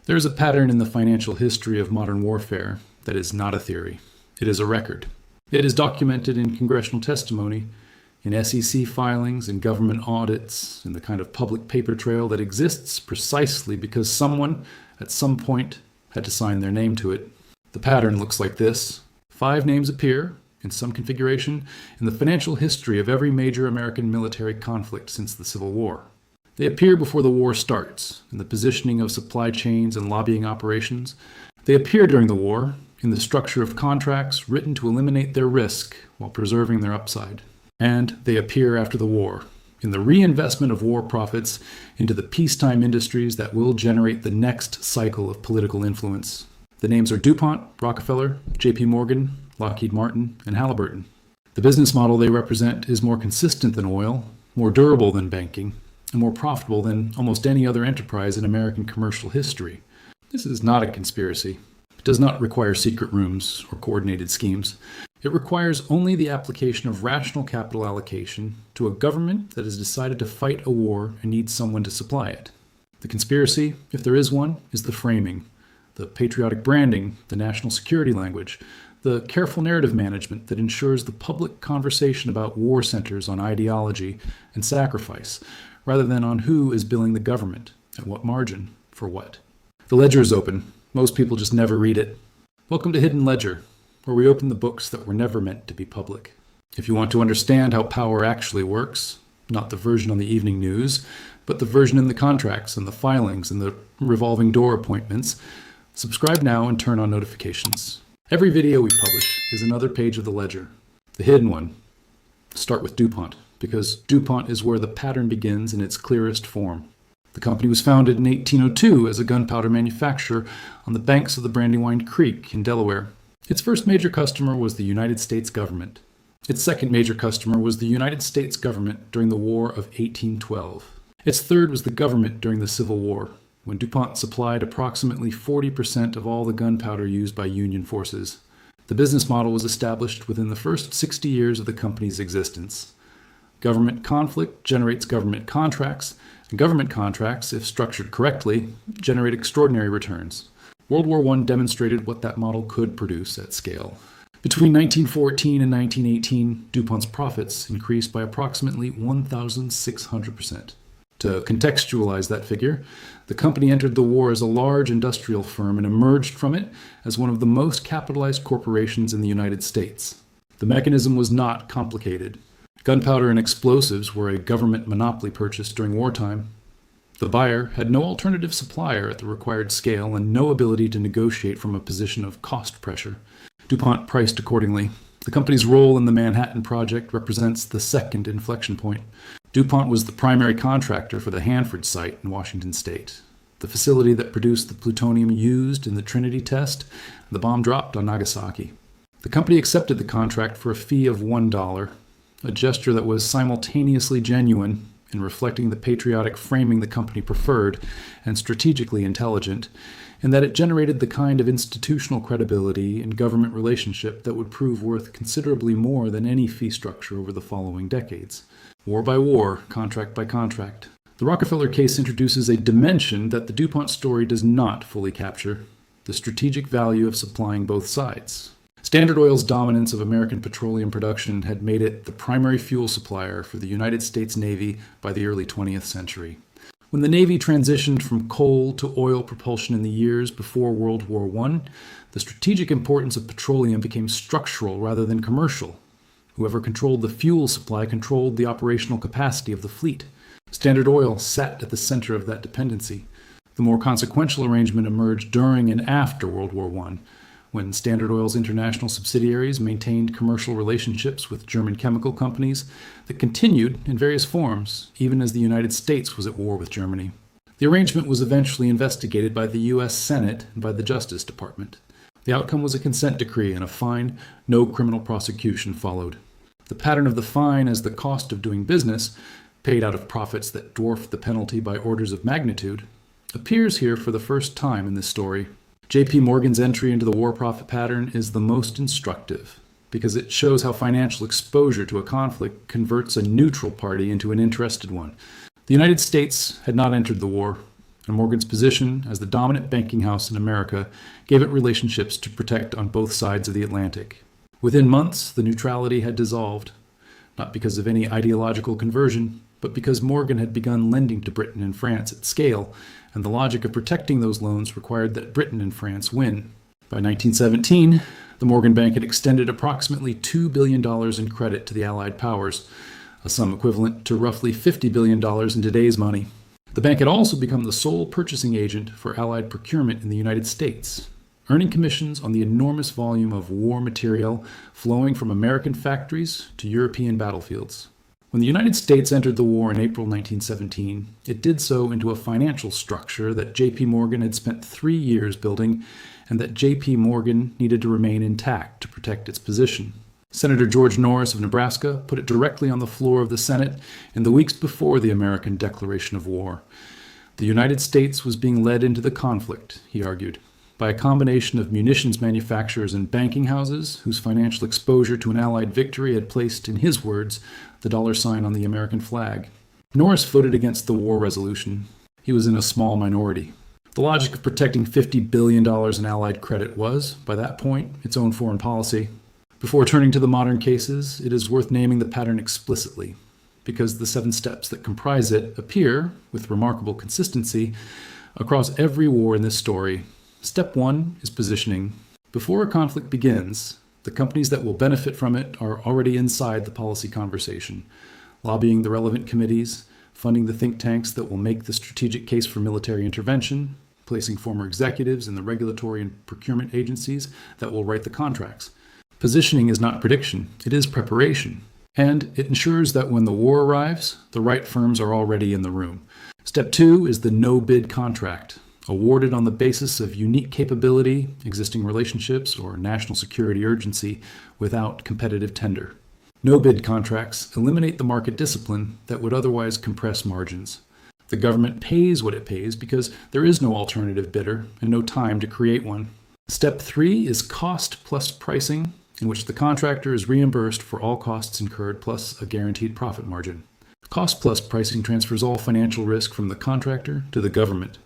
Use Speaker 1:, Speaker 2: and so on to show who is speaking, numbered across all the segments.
Speaker 1: There is a pattern in the financial history of modern warfare that is not a theory. It is a record. It is documented in congressional testimony, in SEC filings, in government audits, in the kind of public paper trail that exists precisely because someone, at some point, had to sign their name to it. The pattern looks like this. 5 names appear, in some configuration, in the financial history of every major American military conflict since the Civil War. They appear before the war starts, in the positioning of supply chains and lobbying operations. They appear during the war, in the structure of contracts written to eliminate their risk while preserving their upside. And they appear after the war, in the reinvestment of war profits into the peacetime industries that will generate the next cycle of political influence. The names are DuPont, Rockefeller, JP Morgan, Lockheed Martin, and Halliburton. The business model they represent is more consistent than oil, more durable than banking, and more profitable than almost any other enterprise in American commercial history. This is not a conspiracy. It does not require secret rooms or coordinated schemes. It requires only the application of rational capital allocation to a government that has decided to fight a war and needs someone to supply it. The conspiracy, if there is one, is the framing, the patriotic branding, the national security language, the careful narrative management that ensures the public conversation about war centers on ideology and sacrifice, rather than on who is billing the government, at what margin, for what. The ledger is open. Most people just never read it. Welcome to Hidden Ledger, where we open the books that were never meant to be public. If you want to understand how power actually works, not the version on the evening news, but the version in the contracts and the filings and the revolving door appointments, subscribe now and turn on notifications. Every video we publish is another page of the ledger, the hidden one. Start with DuPont, because DuPont is where the pattern begins in its clearest form. The company was founded in 1802 as a gunpowder manufacturer on the banks of the Brandywine Creek in Delaware. Its first major customer was the United States government. Its second major customer was the United States government during the War of 1812. Its third was the government during the Civil War, when DuPont supplied approximately 40% of all the gunpowder used by Union forces. The business model was established within the first 60 years of the company's existence. Government conflict generates government contracts, and government contracts, if structured correctly, generate extraordinary returns. World War I demonstrated what that model could produce at scale. Between 1914 and 1918, DuPont's profits increased by approximately 1,600%. To contextualize that figure, the company entered the war as a large industrial firm and emerged from it as one of the most capitalized corporations in the United States. The mechanism was not complicated. Gunpowder and explosives were a government monopoly purchase during wartime. The buyer had no alternative supplier at the required scale and no ability to negotiate from a position of cost pressure. DuPont priced accordingly. The company's role in the Manhattan Project represents the second inflection point. DuPont was the primary contractor for the Hanford site in Washington state, the facility that produced the plutonium used in the Trinity test and the bomb dropped on Nagasaki. The company accepted the contract for a fee of $1, a gesture that was simultaneously genuine in reflecting the patriotic framing the company preferred and strategically intelligent, in that it generated the kind of institutional credibility and government relationship that would prove worth considerably more than any fee structure over the following decades. War by war, contract by contract. The Rockefeller case introduces a dimension that the DuPont story does not fully capture: the strategic value of supplying both sides. Standard Oil's dominance of American petroleum production had made it the primary fuel supplier for the United States Navy by the early 20th century. When the Navy transitioned from coal to oil propulsion in the years before World War I, the strategic importance of petroleum became structural rather than commercial. Whoever controlled the fuel supply controlled the operational capacity of the fleet. Standard Oil sat at the center of that dependency. The more consequential arrangement emerged during and after World War I, when Standard Oil's international subsidiaries maintained commercial relationships with German chemical companies that continued in various forms, even as the United States was at war with Germany. The arrangement was eventually investigated by the U.S. Senate and by the Justice Department. The outcome was a consent decree, and a fine. No criminal prosecution followed. The pattern of the fine as the cost of doing business, paid out of profits that dwarfed the penalty by orders of magnitude, appears here for the first time in this story. JP Morgan's entry into the war profit pattern is the most instructive, because it shows how financial exposure to a conflict converts a neutral party into an interested one. The United States had not entered the war, and Morgan's position as the dominant banking house in America gave it relationships to protect on both sides of the Atlantic. Within months, the neutrality had dissolved, not because of any ideological conversion, but because Morgan had begun lending to Britain and France at scale, and the logic of protecting those loans required that Britain and France win. By 1917, the Morgan Bank had extended approximately $2 billion in credit to the Allied powers, a sum equivalent to roughly $50 billion in today's money. The bank had also become the sole purchasing agent for Allied procurement in the United States, earning commissions on the enormous volume of war material flowing from American factories to European battlefields. When the United States entered the war in April 1917, it did so into a financial structure that J.P. Morgan had spent 3 years building and that J.P. Morgan needed to remain intact to protect its position. Senator George Norris of Nebraska put it directly on the floor of the Senate in the weeks before the American declaration of war. The United States was being led into the conflict, he argued, by a combination of munitions manufacturers and banking houses whose financial exposure to an Allied victory had placed, in his words, the dollar sign on the American flag. Norris voted against the war resolution. He was in a small minority. The logic of protecting $50 billion in Allied credit was, by that point, its own foreign policy. Before turning to the modern cases, it is worth naming the pattern explicitly, because the 7 steps that comprise it appear, with remarkable consistency, across every war in this story. Step 1 is positioning. Before a conflict begins, the companies that will benefit from it are already inside the policy conversation, lobbying the relevant committees, funding the think tanks that will make the strategic case for military intervention, placing former executives in the regulatory and procurement agencies that will write the contracts. Positioning is not prediction, it is preparation, and it ensures that when the war arrives, the right firms are already in the room. Step 2 is the no-bid contract, awarded on the basis of unique capability, existing relationships, or national security urgency without competitive tender. No-bid contracts eliminate the market discipline that would otherwise compress margins. The government pays what it pays because there is no alternative bidder and no time to create one. Step 3 is cost plus pricing, in which the contractor is reimbursed for all costs incurred plus a guaranteed profit margin. Cost plus pricing transfers all financial risk from the contractor to the government.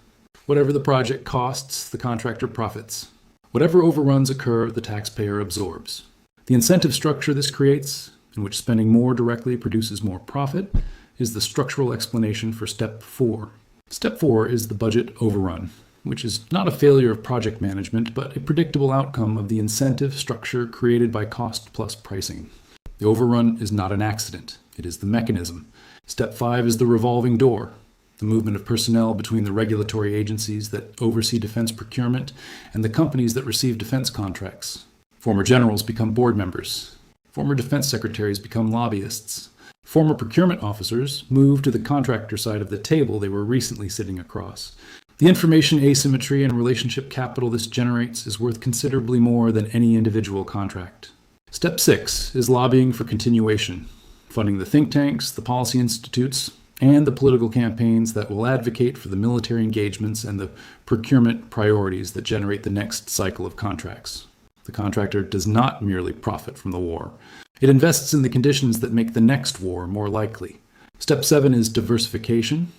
Speaker 1: Whatever the project costs, the contractor profits. Whatever overruns occur, the taxpayer absorbs. The incentive structure this creates, in which spending more directly produces more profit, is the structural explanation for Step 4. Step 4 is the budget overrun, which is not a failure of project management, but a predictable outcome of the incentive structure created by cost plus pricing. The overrun is not an accident, it is the mechanism. Step 5 is the revolving door, the movement of personnel between the regulatory agencies that oversee defense procurement and the companies that receive defense contracts. Former generals become board members. Former defense secretaries become lobbyists. Former procurement officers move to the contractor side of the table they were recently sitting across. The information asymmetry and relationship capital this generates is worth considerably more than any individual contract. Step 6 is lobbying for continuation, funding the think tanks, the policy institutes, and the political campaigns that will advocate for the military engagements and the procurement priorities that generate the next cycle of contracts. The contractor does not merely profit from the war. It invests in the conditions that make the next war more likely. Step 7 is diversification,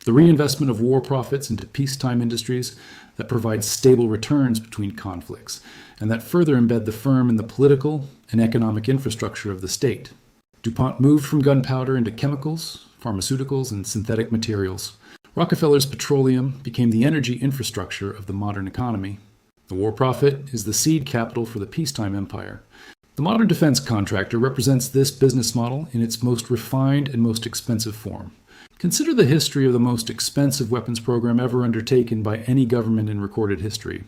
Speaker 1: the reinvestment of war profits into peacetime industries that provide stable returns between conflicts, and that further embed the firm in the political and economic infrastructure of the state. DuPont moved from gunpowder into chemicals, pharmaceuticals, and synthetic materials. Rockefeller's petroleum became the energy infrastructure of the modern economy. The war profit is the seed capital for the peacetime empire. The modern defense contractor represents this business model in its most refined and most expensive form. Consider the history of the most expensive weapons program ever undertaken by any government in recorded history.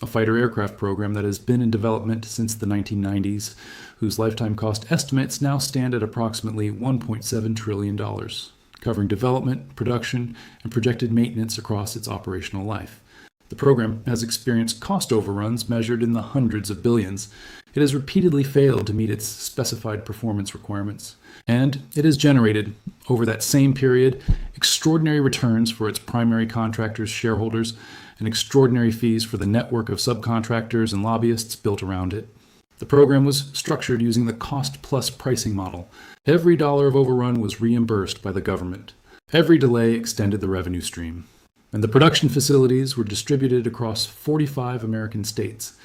Speaker 1: A fighter aircraft program that has been in development since the 1990s, whose lifetime cost estimates now stand at approximately $1.7 trillion, covering development, production, and projected maintenance across its operational life. The program has experienced cost overruns measured in the hundreds of billions. It has repeatedly failed to meet its specified performance requirements. And it has generated, over that same period, extraordinary returns for its primary contractors' shareholders and extraordinary fees for the network of subcontractors and lobbyists built around it. The program was structured using the cost-plus pricing model. Every dollar of overrun was reimbursed by the government. Every delay extended the revenue stream. And the production facilities were distributed across 45 American states.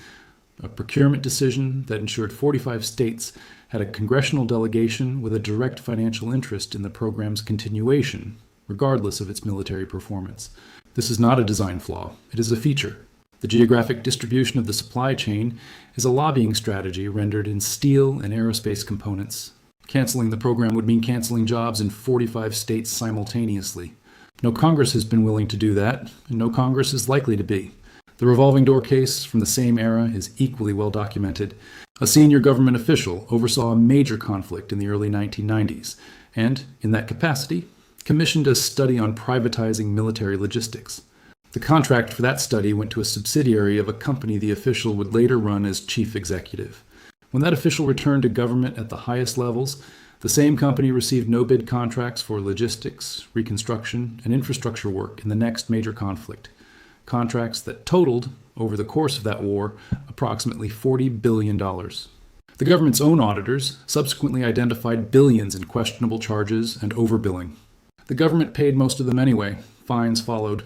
Speaker 1: A procurement decision that ensured 45 states had a congressional delegation with a direct financial interest in the program's continuation, regardless of its military performance. This is not a design flaw, it is a feature. The geographic distribution of the supply chain is a lobbying strategy rendered in steel and aerospace components. Canceling the program would mean canceling jobs in 45 states simultaneously. No Congress has been willing to do that, and no Congress is likely to be. The revolving door case from the same era is equally well documented. A senior government official oversaw a major conflict in the early 1990s, and, in that capacity, commissioned a study on privatizing military logistics. The contract for that study went to a subsidiary of a company the official would later run as chief executive. When that official returned to government at the highest levels, the same company received no-bid contracts for logistics, reconstruction, and infrastructure work in the next major conflict. Contracts that totaled, over the course of that war, approximately $40 billion. The government's own auditors subsequently identified billions in questionable charges and overbilling. The government paid most of them anyway. Fines followed.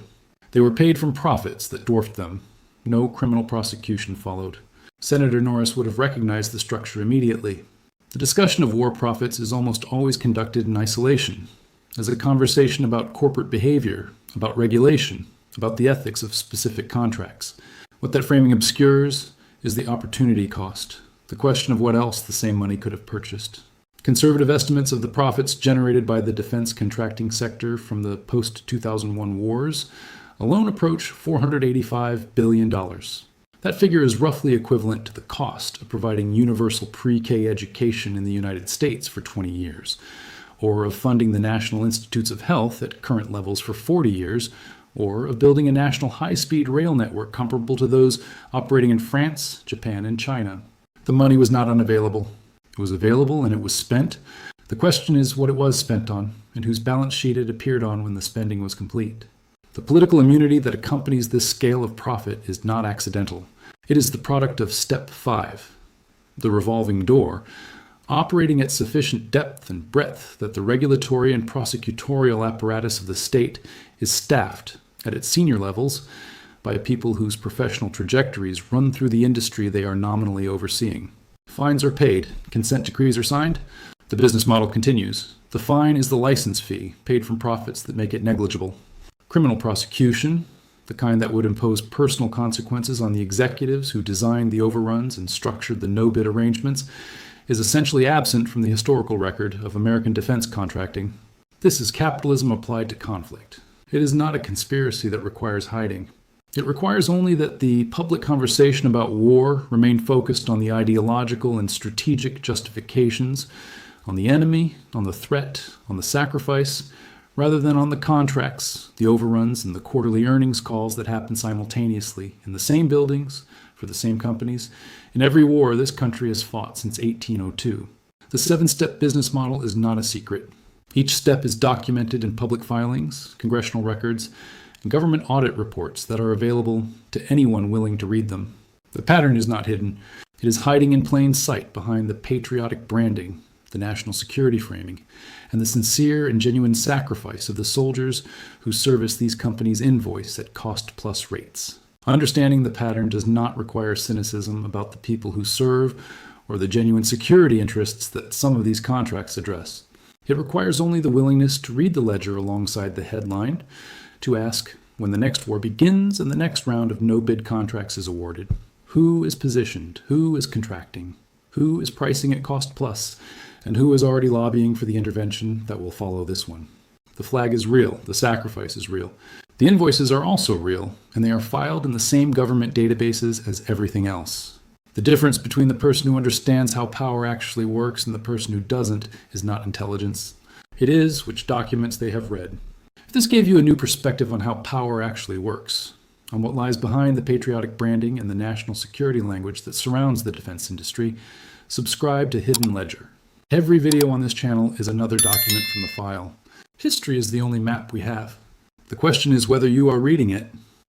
Speaker 1: They were paid from profits that dwarfed them. No criminal prosecution followed. Senator Norris would have recognized the structure immediately. The discussion of war profits is almost always conducted in isolation, as a conversation about corporate behavior, about regulation, about the ethics of specific contracts. What that framing obscures is the opportunity cost, the question of what else the same money could have purchased. Conservative estimates of the profits generated by the defense contracting sector from the post-2001 wars alone approach $485 billion. That figure is roughly equivalent to the cost of providing universal pre-K education in the United States for 20 years, or of funding the National Institutes of Health at current levels for 40 years, or of building a national high-speed rail network comparable to those operating in France, Japan, and China. The money was not unavailable. It was available and it was spent. The question is what it was spent on, and whose balance sheet it appeared on when the spending was complete. The political immunity that accompanies this scale of profit is not accidental. It is the product of Step 5, the revolving door, operating at sufficient depth and breadth that the regulatory and prosecutorial apparatus of the state is staffed, at its senior levels, by people whose professional trajectories run through the industry they are nominally overseeing. Fines are paid, consent decrees are signed, the business model continues. The fine is the license fee, paid from profits that make it negligible. Criminal prosecution, the kind that would impose personal consequences on the executives who designed the overruns and structured the no-bid arrangements, is essentially absent from the historical record of American defense contracting. This is capitalism applied to conflict. It is not a conspiracy that requires hiding. It requires only that the public conversation about war remain focused on the ideological and strategic justifications, on the enemy, on the threat, on the sacrifice, rather than on the contracts, the overruns, and the quarterly earnings calls that happen simultaneously in the same buildings, for the same companies, in every war this country has fought since 1802. The 7-step business model is not a secret. Each step is documented in public filings, congressional records, and government audit reports that are available to anyone willing to read them. The pattern is not hidden. It is hiding in plain sight behind the patriotic branding, the national security framing, and the sincere and genuine sacrifice of the soldiers who service these companies' invoice at cost-plus rates. Understanding the pattern does not require cynicism about the people who serve or the genuine security interests that some of these contracts address. It requires only the willingness to read the ledger alongside the headline, to ask, when the next war begins and the next round of no-bid contracts is awarded, who is positioned, who is contracting, who is pricing at cost plus, and who is already lobbying for the intervention that will follow this one. The flag is real, the sacrifice is real. The invoices are also real, and they are filed in the same government databases as everything else. The difference between the person who understands how power actually works and the person who doesn't is not intelligence. It is which documents they have read. If this gave you a new perspective on how power actually works, on what lies behind the patriotic branding and the national security language that surrounds the defense industry, subscribe to Hidden Ledger. Every video on this channel is another document from the file. History is the only map we have. The question is whether you are reading it